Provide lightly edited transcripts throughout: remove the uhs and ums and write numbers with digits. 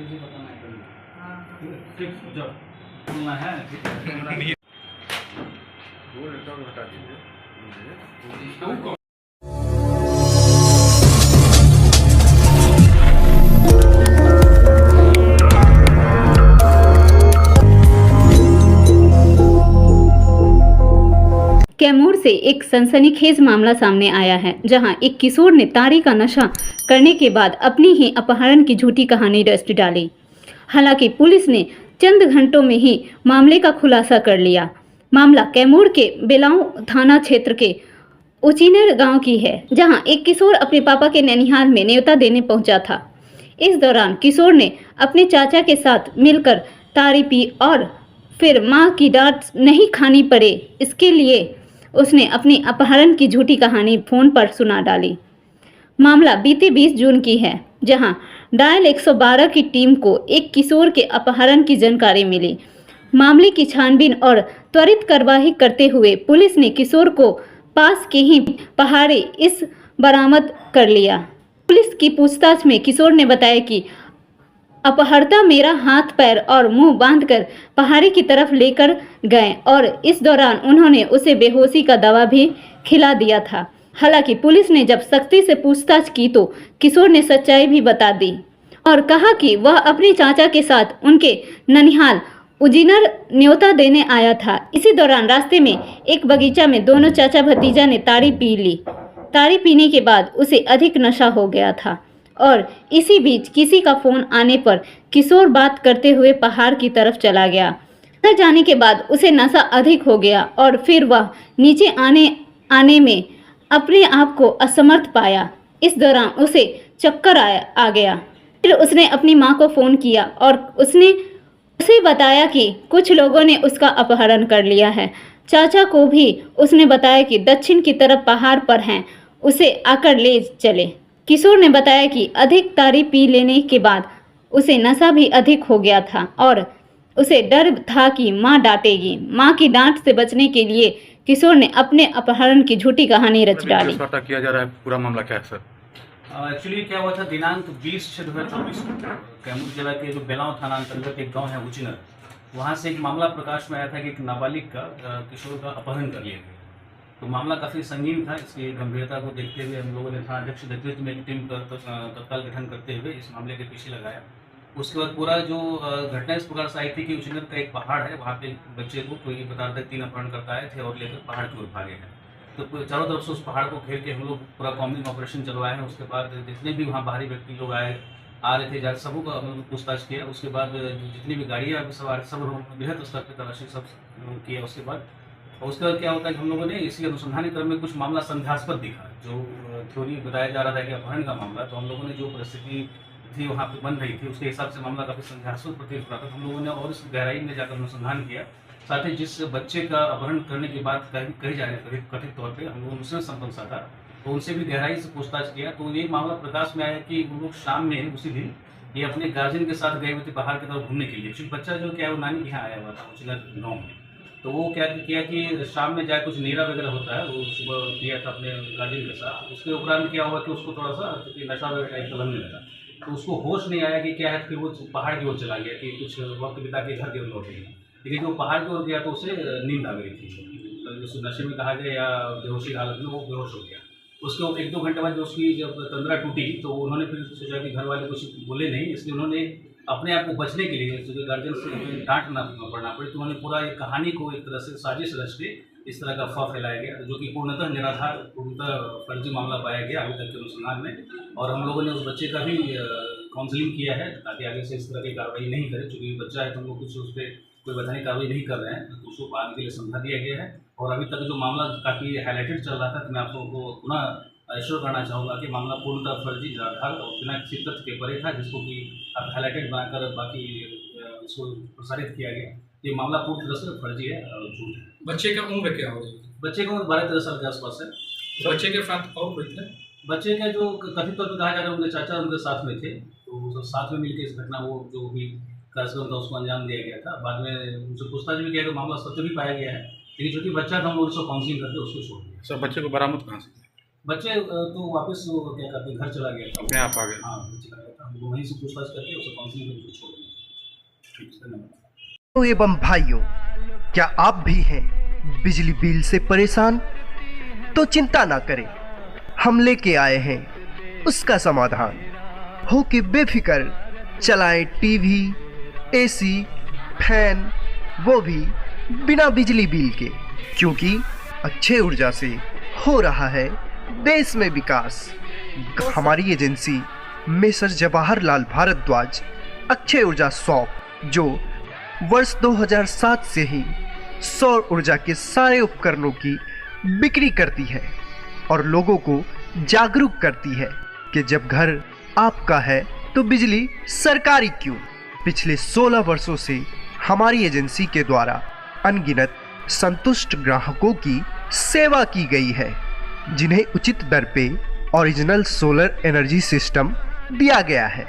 मुझे बताना है कल। हाँ। ठीक जाओ बोलना है ठीक है। वो नेटवर्क हटा दीजिए। कैमूर से एक सनसनीखेज मामला सामने आया है, जहां एक किशोर ने ताड़ी का नशा करने के बाद अपनी ही अपहरण की झूठी कहानी रच डाली। हालांकि पुलिस ने चंद घंटों में ही मामले का खुलासा कर लिया। मामला कैमूर के बेलाऊ थाना क्षेत्र के उचिनेर गांव की है, जहां एक किशोर अपने पापा के ननिहाल में न्योता देने पहुंचा था। इस दौरान किशोर ने अपने चाचा के साथ मिलकर ताड़ी पी और फिर मां की डांट नहीं खानी पड़े, इसके लिए उसने अपनी अपहरण की झूठी कहानी फोन पर सुना डाली। मामला बीते 20 जून की है, जहां डायल 112 की टीम को एक किशोर के अपहरण की जानकारी मिली। मामले की छानबीन और त्वरित कार्रवाई करते हुए पुलिस ने किशोर को पास के ही पहाड़ी इस बरामद कर लिया। पुलिस की पूछताछ में किशोर ने बताया कि अपहर्ता मेरा हाथ पैर और मुंह बांधकर पहाड़ी की तरफ लेकर गए और इस दौरान उन्होंने उसे बेहोशी का दवा भी खिला दिया था। हालांकि पुलिस ने जब सख्ती से पूछताछ की तो किशोर ने सच्चाई भी बता दी और कहा कि वह अपने चाचा के साथ उनके ननिहाल उजिनर न्योता देने आया था। इसी दौरान रास्ते में एक बगीचा में दोनों चाचा भतीजा ने ताड़ी पी ली। ताड़ी पीने के बाद उसे अधिक नशा हो गया था और इसी बीच किसी का फोन आने पर किशोर बात करते हुए पहाड़ की तरफ चला गया। अंदर जाने के बाद उसे नशा अधिक हो गया और फिर वह नीचे आने में अपने आप को असमर्थ पाया। इस दौरान उसे चक्कर आ गया। फिर उसने अपनी मां को फ़ोन किया और उसे बताया कि कुछ लोगों ने उसका अपहरण कर लिया है। चाचा को भी उसने बताया कि दक्षिण की तरफ पहाड़ पर हैं, उसे आकर ले चले। किशोर ने बताया कि अधिक ताड़ी पी लेने के बाद उसे नशा भी अधिक हो गया था और उसे डर था कि मां डांटेगी। मां की डांट से बचने के लिए किशोर ने अपने अपहरण की झूठी कहानी रच डाली। किया जा रहा है, पूरा मामला क्या है सर? एक्चुअली क्या हुआ था, दिनांक 20/6/2024 को कैमूर जिला के जो बेलाऊ थाना अंतर्गत एक गांव है उचिनर, वहां से एक मामला प्रकाश में आया था कि एक नाबालिग का किशोर का अपहरण कर लिया गया। तो मामला काफ़ी संगीन था। इसकी गंभीरता को देखते हुए हम लोगों ने थाना अध्यक्ष नेतृत्व में एक टीम का तत्काल गठन करते हुए इस मामले के पीछे लगाया। उसके बाद पूरा जो घटना इस प्रकार से आई थी कि उचिनर का एक पहाड़ है, वहाँ पे बच्चे को कोई बता रहे 3 अपहरणकर्ता आए थे और लेकर पहाड़ की ओर भागे हैं। तो चारों तरफ से उस पहाड़ को घेर के हम लोग पूरा कॉम्बिंग ऑपरेशन चलवाए हैं। उसके बाद जितने भी वहाँ बाहरी व्यक्ति लोग आ रहे थे, जहाँ सबों का हम लोग पूछताछ किया। उसके बाद जितनी भी गाड़ियाँ सवार सब बृहद स्तर पर तलाशी सब किया। उसके बाद क्या होता है कि हम लोगों ने इसी अनुसंधान क्रम में कुछ मामला संदेहास्पद दिखा। जो थ्योरी बताया जा रहा था कि अपहरण का मामला, तो हम लोगों ने जो परिस्थिति थी वहाँ पे बन रही थी उसके हिसाब से मामला काफ़ी संदेहास्पद प्रतीत हो रहा था। हम लोगों ने और इस गहराई में जाकर अनुसंधान किया। साथ ही जिस बच्चे का अपहरण करने की बात कही जा रही कथित तौर पर हम लोगों ने संपर्क साधा, तो उनसे भी गहराई से पूछताछ किया। तो ये मामला प्रकाश में आया कि वो लोग शाम में उसी दिन ये अपने गार्जियन के साथ गए हुए थे पहाड़ की तरफ घूमने के लिए। क्योंकि बच्चा जो क्या है वो नानी के यहाँ आया हुआ था उचिनर गाँव में। तो वो क्या किया कि शाम में जाए कुछ नीरा वगैरह होता है, वो सुबह किया था अपने गार्जियन के साथ। उसके उपरांत क्या हुआ कि उसको थोड़ा सा नशा वगैरह टाइप का लगने लगा, तो उसको होश नहीं आया कि क्या है। फिर वो पहाड़ की ओर चला गया कि कुछ वक्त बिता के घर की ओर लौटे। लेकिन जो पहाड़ की ओर गया तो उसे नींद आ गई थी, जिस नशे में कहा गया या बेहोशी हालत में वो बेहोश हो गया। उसके 1-2 घंटे बाद जो उसकी जब तंद्रा टूटी तो उन्होंने फिर सोचा कि घर वाले कुछ बोले नहीं, इसलिए उन्होंने अपने आप को बचने के लिए जो गार्जियन से डांट ना पड़ना पड़े, तो उन्होंने पूरा एक कहानी को एक तरह से साजिश रच के इस तरह का अफवाह फैलाया गया, जो कि पूर्णतः निराधार, पूर्णतः फर्जी मामला पाया गया अभी तक के अनुसंधान में। और हम लोगों ने उस बच्चे का भी काउंसलिंग किया है ताकि आगे से इस तरह की कार्रवाई नहीं करे। चूँकि बच्चा है तो हम लोग कुछ उस पर कोई वैधानिक कार्रवाई नहीं कर रहे हैं, तो उसको बाद के लिए समझा दिया गया है। और अभी तक जो मामला काफ़ी हाईलाइटेड चल रहा था, तो मैं आप लोगों को पुनः एश्योर करना चाहूँगा कि मामला पूर्णतः फर्जी, निराधार और बिना किसी तथ्य के परे था, जिसको कि अब हाईलाइटेड बनाकर बाकी इसको प्रसारित किया गया। ये मामला पूर्ण तरह से फर्जी है और झूठ है। बच्चे का उम्र क्या होगी? बच्चे का उम्र 12-13 साल के आसपास है। तो बच्चे के साथ और कोई थे? बच्चे का जो कथित तौर पर कहा जा रहा है उनके चाचा उनके साथ में थे, तो सब साथ में मिलकर इस घटना वो जो भी कार्यक्रम था उसको अंजाम दिया गया था। बाद में उनसे पूछताछ भी किया तो मामला सत्य भी पाया गया है, लेकिन चूँकि बच्चा था हम लोग उसको काउंसलिंग करके उसको छोड़ दिया। सर बच्चे को बरामद कहाँ से? बच्चे तो वापस वो क्या कहते हैं घर चला गया था। अपने आप आ गए। हाँ घर चला गया था, हम लोग वहीं से पूछताछ करके उसे काउंसलिंग करके छोड़ दिया। ठीक है, धन्यवाद। तो एवं भाइयों, क्या आप भी हैं बिजली बिल से परेशान? तो चिंता ना करें, हम लेके आए हैं उसका समाधान। हो के बेफिक्र चलाएं टीवी, एसी, फैन, वो भी बिना बिजली बिल के, क्योंकि अक्षय ऊर्जा से हो रहा है देश में विकास। हमारी एजेंसी मेसर जवाहरलाल भारद्वाज अक्षय ऊर्जा शॉप, जो वर्ष 2007 से ही सौर ऊर्जा के सारे उपकरणों की बिक्री करती है और लोगों को जागरूक करती है कि जब घर आपका है तो बिजली सरकारी क्यों। पिछले 16 वर्षों से हमारी एजेंसी के द्वारा अनगिनत संतुष्ट ग्राहकों की सेवा की गई है, जिन्हें उचित दर पे ओरिजिनल सोलर एनर्जी सिस्टम दिया गया है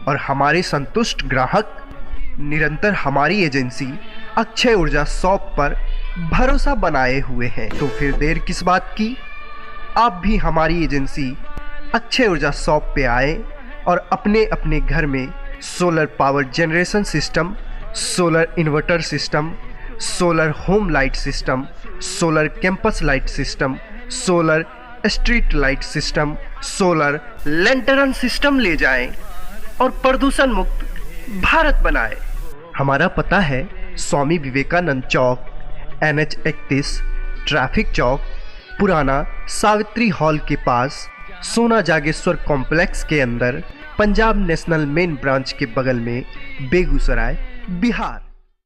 और हमारे संतुष्ट ग्राहक निरंतर हमारी एजेंसी अक्षय ऊर्जा शॉप पर भरोसा बनाए हुए हैं। तो फिर देर किस बात की, आप भी हमारी एजेंसी अक्षय ऊर्जा शॉप पे आए और अपने अपने घर में solar power generation system, solar inverter system, solar home light system, solar campus light system, solar street light system, solar lantern system ले जाएं और प्रदूषण मुक्त भारत बनाएं। हमारा पता है स्वामी विवेकानंद चौक, NH 31, ट्रैफिक चौक, पुराना सावित्री हॉल के पास, सोना जागेश्वर कॉम्प्लेक्स के अंदर, पंजाब नेशनल मेन ब्रांच के बगल में, बेगूसराय, बिहार।